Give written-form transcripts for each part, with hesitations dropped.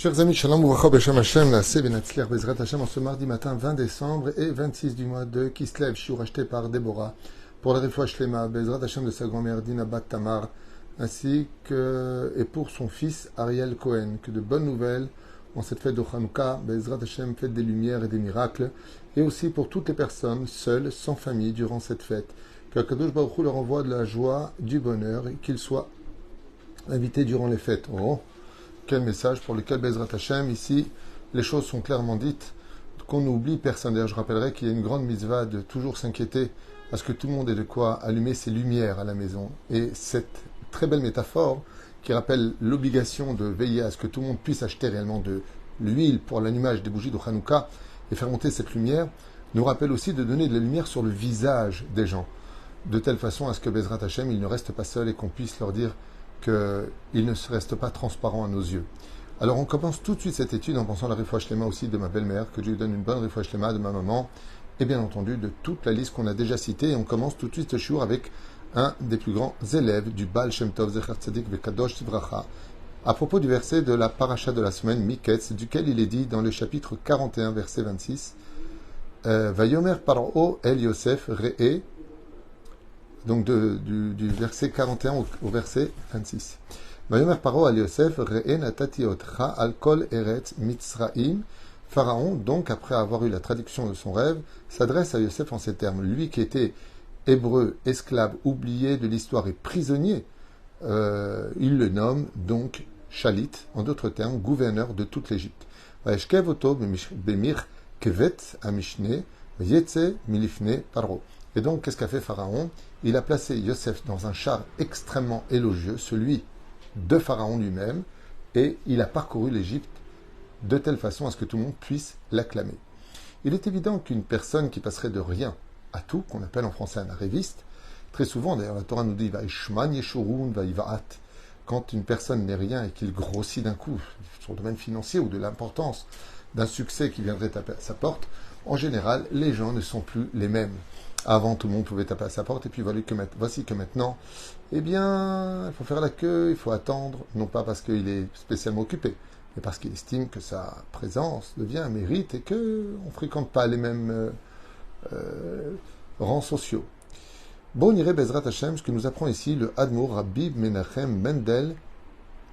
Chers amis, Shalom Uvracha Beshem Hashem, la Sevenatzler Bezrat Hashem, en ce mardi matin 20 décembre et 26 du mois de Kislev, shiur acheté par Déborah pour la Refoua Shlema, Bezrat Hashem de sa grand-mère Dina Bat Tamar, ainsi que et pour son fils Ariel Cohen. Que de bonnes nouvelles en cette fête de Hanouka, Bezrat Hashem, fête des lumières et des miracles, et aussi pour toutes les personnes seules, sans famille, durant cette fête. Que Kadosh Baruch Hu leur envoie de la joie, du bonheur, et qu'ils soient invités durant les fêtes. Oh, quel message pour lequel Bezrat Hashem, ici, les choses sont clairement dites, qu'on n'oublie personne. D'ailleurs, je rappellerai qu'il y a une grande mitzvah de toujours s'inquiéter à ce que tout le monde ait de quoi allumer ses lumières à la maison. Et cette très belle métaphore qui rappelle l'obligation de veiller à ce que tout le monde puisse acheter réellement de l'huile pour l'allumage des bougies de Hanouka et faire monter cette lumière, nous rappelle aussi de donner de la lumière sur le visage des gens, de telle façon à ce que Bezrat Hashem, il ne reste pas seul et qu'on puisse leur dire qu'il ne se reste pas transparent à nos yeux. Alors on commence tout de suite cette étude en pensant à la Refoua Shlema aussi de ma belle-mère, que Dieu lui donne une bonne Refoua Shlema, de ma maman, et bien entendu de toute la liste qu'on a déjà citée. Et on commence tout de suite ce shiur avec un des plus grands élèves du Baal Shem Tov, Zecher Tzadik Vekadosh Tivracha, à propos du verset de la paracha de la semaine, Miketz, duquel il est dit dans le chapitre 41, verset 26, Vayomer Paro El Yosef Re'e, donc du verset 41 au verset 26. Vayomer Paro al Yosef Re'e natati otcha al kol eretz Mitzraim. Pharaon, donc, après avoir eu la traduction de son rêve, s'adresse à Yosef en ces termes. Lui qui était hébreu, esclave, oublié de l'histoire et prisonnier, il le nomme donc Shalit, en d'autres termes, gouverneur de toute l'Égypte. Vaeshkev oto bemir kevet amishne yetze milifne Paro. Et donc, qu'est-ce qu'a fait Pharaon? Il a placé Yosef dans un char extrêmement élogieux, celui de Pharaon lui-même, et il a parcouru l'Égypte de telle façon à ce que tout le monde puisse l'acclamer. Il est évident qu'une personne qui passerait de rien à tout, qu'on appelle en français un arriviste, très souvent, d'ailleurs, la Torah nous dit Vaishman Yeshurun Vaivaat, quand une personne n'est rien et qu'il grossit d'un coup sur le domaine financier ou de l'importance d'un succès qui viendrait taper à sa porte, en général, les gens ne sont plus les mêmes. Avant, tout le monde pouvait taper à sa porte, et puis voici que maintenant, eh bien, il faut faire la queue, il faut attendre, non pas parce qu'il est spécialement occupé, mais parce qu'il estime que sa présence devient un mérite et qu'on ne fréquente pas les mêmes rangs sociaux. Bon, on irait Bezrat Hashem, ce que nous apprend ici le Admour Rabbi Menachem Mendel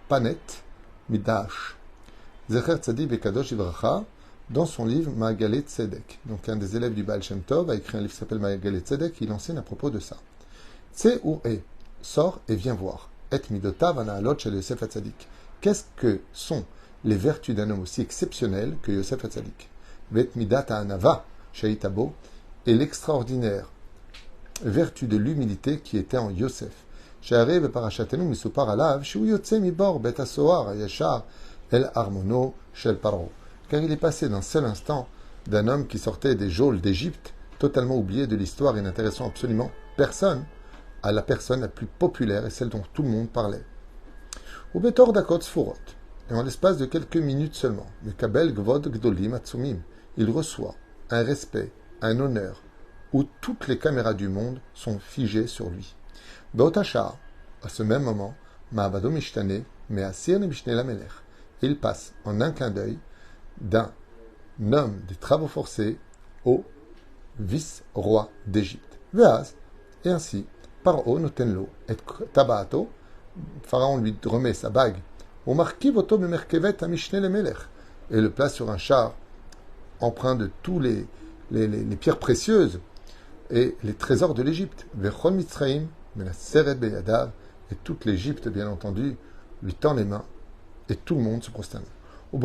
Panet Midash, Zecher Tzadik Vekadosh Ivracha, dans son livre Ma'agalet Tzedek. Donc un des élèves du Baal Shem Tov a écrit un livre qui s'appelle Ma'agalet Tzedek, il enseigne à propos de ça. Tse ou e, sors et viens voir. Et midotav anaalot shel Yosef Hatzadik. Qu'est-ce que sont les vertus d'un homme aussi exceptionnel que Yosef Hatzadik? Vet midat anava sheitabo, et l'extraordinaire vertu de l'humilité qui était en Yosef. She'arei beparashatenu misupar alav shu yotze mibor bet hasoar yashar el armono shel Paro. Car il est passé d'un seul instant d'un homme qui sortait des geôles d'Égypte, totalement oublié de l'histoire et n'intéressant absolument personne, à la personne la plus populaire et celle dont tout le monde parlait. Au Betor Dakot Sfurot, et en l'espace de quelques minutes seulement, le Kabel Gvod Gdolim Atsumim, il reçoit un respect, un honneur, où toutes les caméras du monde sont figées sur lui. Beotachar, à ce même moment, Ma'abado Mishtane, Me'asir Mishne Lamelech, il passe en un clin d'œil d'un homme des travaux forcés au vice-roi d'Égypte. Veaz, et ainsi, Paro notenlo et tabato, Pharaon lui remet sa bague, au marquis voto bemerkevet amishne le melech, et le place sur un char empreint de tous les pierres précieuses et les trésors de l'Égypte. Vechol Mitzraim, Menaseret beyadav, et toute l'Égypte, bien entendu, lui tend les mains, et tout le monde se prosterne. Et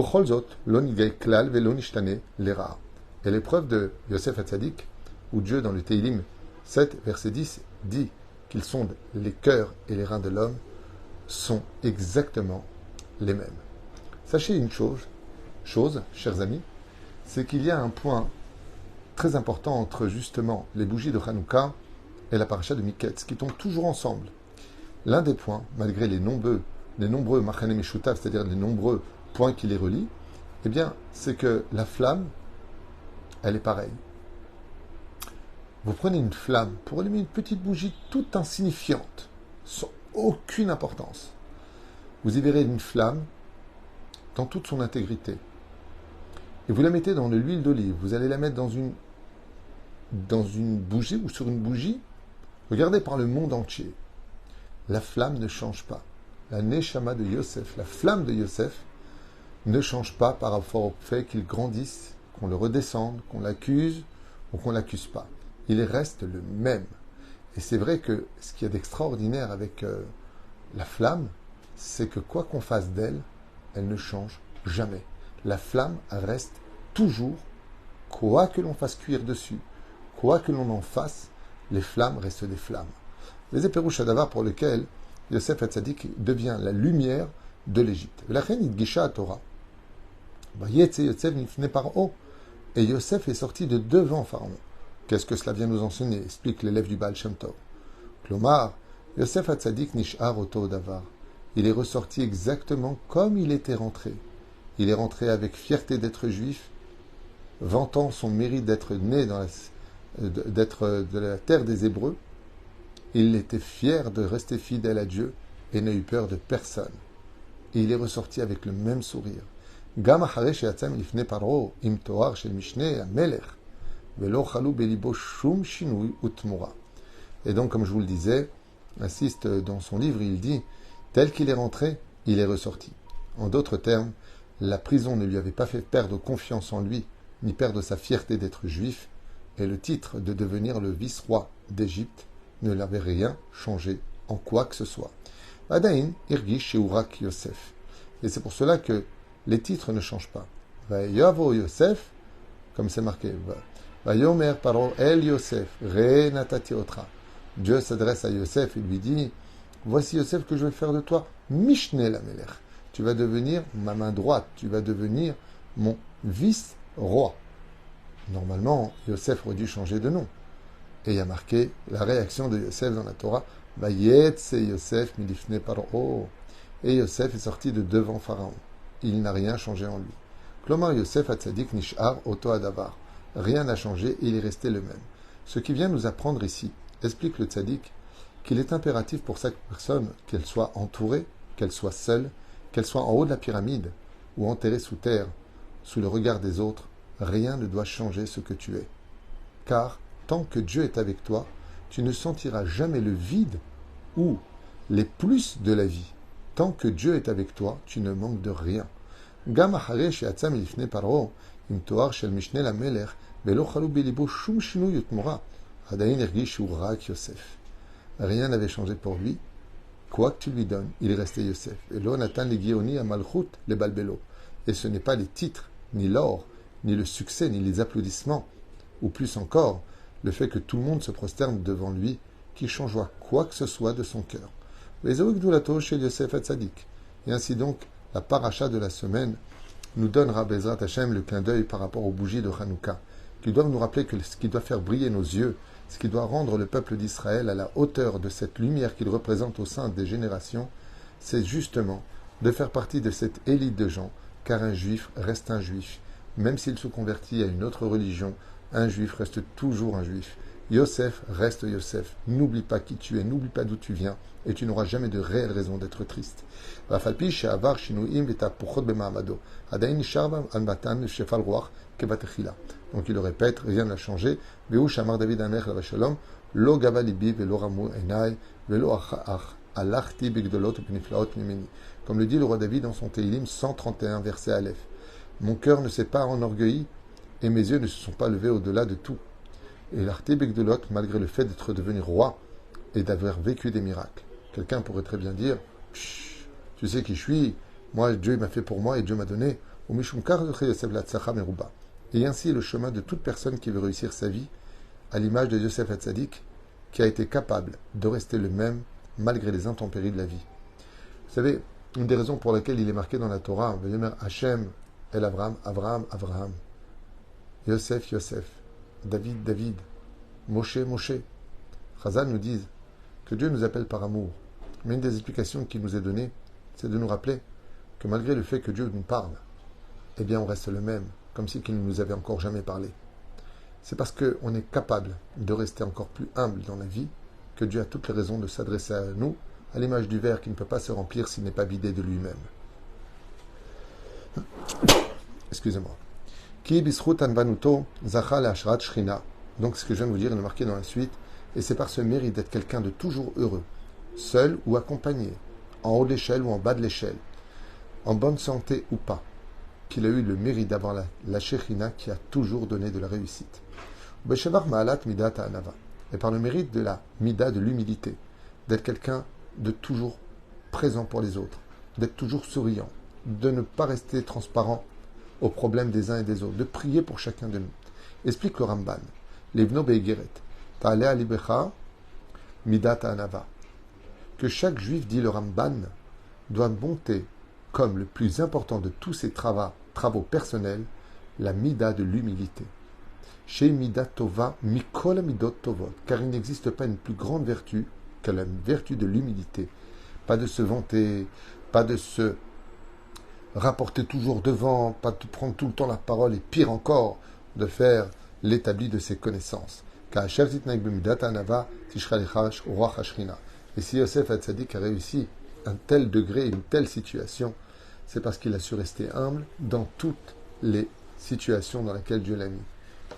l'épreuve de Yosef Hatzadik, où Dieu, dans le Teilim 7, verset 10, dit qu'il sonde les cœurs et les reins de l'homme, sont exactement les mêmes. Sachez une chose, chers amis, c'est qu'il y a un point très important entre justement les bougies de Hanouka et la paracha de Miketz, qui tombent toujours ensemble. L'un des points, malgré les nombreux Machane Meshutav, c'est-à-dire les nombreux points qui les relient, eh bien, c'est que la flamme, elle est pareille. Vous prenez une flamme pour allumer une petite bougie toute insignifiante, sans aucune importance. Vous y verrez une flamme dans toute son intégrité, et vous la mettez dans de l'huile d'olive, vous allez la mettre dans une bougie ou sur une bougie, regardez par le monde entier, la flamme ne change pas. La Neshama de Yosef, la flamme de Yosef, ne change pas par rapport au fait qu'il grandisse, qu'on le redescende, qu'on l'accuse ou qu'on ne l'accuse pas. Il reste le même. Et c'est vrai que ce qu'il y a d'extraordinaire avec la flamme, c'est que quoi qu'on fasse d'elle, elle ne change jamais. La flamme reste toujours, quoi que l'on fasse cuire dessus, quoi que l'on en fasse, les flammes restent des flammes. Les épérouches Shadavar pour lesquels Yosef Hatzadik devient la lumière de l'Égypte. La reine Idgisha à Torah. Et Yosef est sorti de devant Pharaon. Qu'est-ce que cela vient nous enseigner? Explique l'élève du Baal Shem Tov. Klomar, Yosef Hatzadik Nishar Oto Davar. Il est ressorti exactement comme il était rentré. Il est rentré avec fierté d'être juif, vantant son mérite d'être né d'être de la terre des Hébreux. Il était fier de rester fidèle à Dieu et n'a eu peur de personne. Et il est ressorti avec le même sourire. Gam achare sheyatzam lifnei paro im toar shel mishneh hamelech velo chalu belibo shum shinui utmura. Et donc, comme je vous le disais, insiste dans son livre, il dit, tel qu'il est rentré, il est ressorti. En d'autres termes, la prison ne lui avait pas fait perdre confiance en lui, ni perdre sa fierté d'être juif, et le titre de devenir le vice-roi d'Égypte ne l'avait rien changé en quoi que ce soit. Adain irgish sheurak Yosef. Et c'est pour cela que les titres ne changent pas. Vayavo Yosef, comme c'est marqué, Vayomer paro el Yosef, re natati otra. Dieu s'adresse à Yosef et lui dit, voici Yosef que je vais faire de toi, Mishneh la Melech. Tu vas devenir ma main droite, tu vas devenir mon vice-roi. Normalement, Yosef aurait dû changer de nom. Et il y a marqué la réaction de Yosef dans la Torah, Vayetse Yosef milifne paro. Et Yosef est sorti de devant Pharaon. Il n'a rien changé en lui. Klomar Yosef Hatzadik Nishar Oto Adavar. Rien n'a changé, il est resté le même. Ce qui vient nous apprendre ici, explique le tzaddik, qu'il est impératif pour chaque personne qu'elle soit entourée, qu'elle soit seule, qu'elle soit en haut de la pyramide ou enterrée sous terre, sous le regard des autres, rien ne doit changer ce que tu es. Car tant que Dieu est avec toi, tu ne sentiras jamais le vide ou les plus de la vie. Tant que Dieu est avec toi, tu ne manques de rien. Gam achare sheyatzam lifnei paro im toar shel mishneh lamelech velo chalu belibo shum shinui utmura adain irgish sheurak Yosef. Rien n'avait changé pour lui. Quoi que tu lui donnes, il est resté Yosef. Et lo natan le gioni a malchut le balbelo. Et ce n'est pas les titres, ni l'or, ni le succès, ni les applaudissements, ou plus encore, le fait que tout le monde se prosterne devant lui, qui changera quoi que ce soit de son cœur. Et ainsi donc, la paracha de la semaine nous donnera Bezrat Hashem le clin d'œil par rapport aux bougies de Hanouka, qui doivent nous rappeler que ce qui doit faire briller nos yeux, ce qui doit rendre le peuple d'Israël à la hauteur de cette lumière qu'il représente au sein des générations, c'est justement de faire partie de cette élite de gens, car un juif reste un juif. Même s'il se convertit à une autre religion, un juif reste toujours un juif. Yosef reste Yosef. N'oublie pas qui tu es, n'oublie pas d'où tu viens, et tu n'auras jamais de réelle raison d'être triste. Donc il le répète, rien n'a changé. Comme le dit le roi David dans son Teilim 131, verset Aleph. Mon cœur ne s'est pas enorgueilli et mes yeux ne se sont pas levés au-delà de tout. Et l'Arti Begdolot, malgré le fait d'être devenu roi et d'avoir vécu des miracles. Quelqu'un pourrait très bien dire, tu sais qui je suis, moi Dieu m'a fait pour moi et Dieu m'a donné. Et ainsi le chemin de toute personne qui veut réussir sa vie, à l'image de Yosef Hatzadik, qui a été capable de rester le même malgré les intempéries de la vie. Vous savez, une des raisons pour laquelle il est marqué dans la Torah, Hachem, El Avraham, Avraham, Avraham, Yosef, Yosef, David, David, Moshe, Moshe. Chazal nous disent que Dieu nous appelle par amour. Mais une des explications qui nous est donnée, c'est de nous rappeler que malgré le fait que Dieu nous parle, eh bien on reste le même, comme si qu'il ne nous avait encore jamais parlé. C'est parce qu'on est capable de rester encore plus humble dans la vie que Dieu a toutes les raisons de s'adresser à nous, à l'image du verre qui ne peut pas se remplir s'il n'est pas vidé de lui-même. Excusez-moi. Ki bisrut anvanuto zacha le'ashrat shrina. Donc ce que je viens de vous dire, il est marqué dans la suite, et c'est par ce mérite d'être quelqu'un de toujours heureux, seul ou accompagné, en haut de l'échelle ou en bas de l'échelle, en bonne santé ou pas, qu'il a eu le mérite d'avoir la Shekhinah qui a toujours donné de la réussite. Beshevar ma'alat midat ha'anava. Et par le mérite de la mida, de l'humilité, d'être quelqu'un de toujours présent pour les autres, d'être toujours souriant, de ne pas rester transparent aux problèmes des uns et des autres, de prier pour chacun de nous. Explique le Ramban. Levno beigeret. Ta'ale alibecha midat ha'anava. Que chaque juif, dit le Ramban, doit monter comme le plus important de tous ses travaux personnels, la mida de l'humilité. Chez mida tova mikol midot tovot, car il n'existe pas une plus grande vertu que la vertu de l'humilité. Pas de se vanter, pas de se rapporter toujours devant, pas de prendre tout le temps la parole, et pire encore, de faire l'établi de ses connaissances. Et si Yosef Hatzadik a réussi un tel degré, une telle situation, c'est parce qu'il a su rester humble dans toutes les situations dans lesquelles Dieu l'a mis.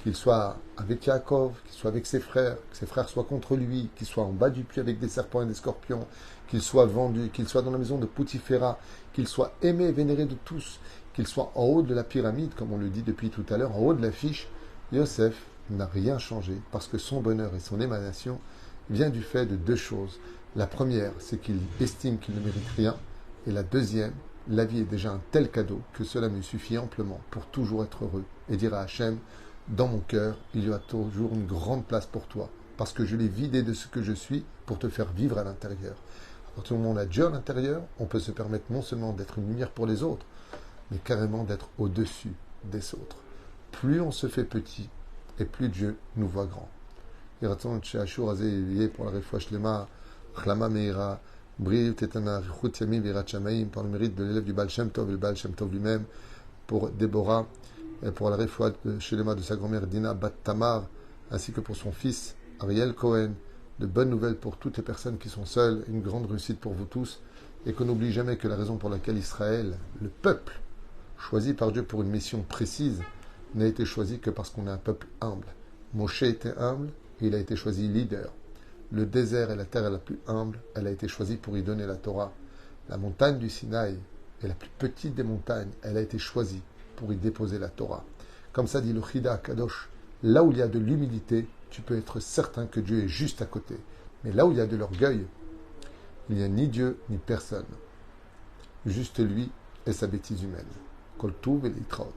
Qu'il soit avec Yaakov, qu'il soit avec ses frères, que ses frères soient contre lui, qu'il soit en bas du puits avec des serpents et des scorpions, qu'il soit vendu, qu'il soit dans la maison de Poutiféra, qu'il soit aimé et vénéré de tous, qu'il soit en haut de la pyramide, comme on le dit depuis tout à l'heure, en haut de l'affiche, Yosef n'a rien changé parce que son bonheur et son émanation vient du fait de deux choses. La première, c'est qu'il estime qu'il ne mérite rien. Et la deuxième, la vie est déjà un tel cadeau que cela me suffit amplement pour toujours être heureux et dire à Hachem, dans mon cœur, il y a toujours une grande place pour toi parce que je l'ai vidé de ce que je suis pour te faire vivre à l'intérieur. À partir du moment où on a Dieu à l'intérieur, on peut se permettre non seulement d'être une lumière pour les autres, mais carrément d'être au-dessus des autres. Plus on se fait petit, et plus Dieu nous voit grand. Pour la réfouach lema, Chlama Meira, Bri Tetana, Richut Yamim, Virat Shamaim, par le mérite de l'élève du Baal Shem Tov, et le Baal Shem Tov lui-même, pour Déborah, et pour la réfouach Shelema de sa grand-mère Dina Bat Tamar, ainsi que pour son fils Ariel Cohen. De bonnes nouvelles pour toutes les personnes qui sont seules, une grande réussite pour vous tous, et qu'on n'oublie jamais que la raison pour laquelle Israël, le peuple, choisi par Dieu pour une mission précise, n'a été choisi que parce qu'on est un peuple humble. Moshe était humble, et il a été choisi leader. Le désert est la terre la plus humble, elle a été choisie pour y donner la Torah. La montagne du Sinaï est la plus petite des montagnes, elle a été choisie pour y déposer la Torah. Comme ça dit le Chida Kadosh, là où il y a de l'humilité, tu peux être certain que Dieu est juste à côté. Mais là où il y a de l'orgueil, il n'y a ni Dieu ni personne. Juste lui et sa bêtise humaine. Kol Tuv et Litraot.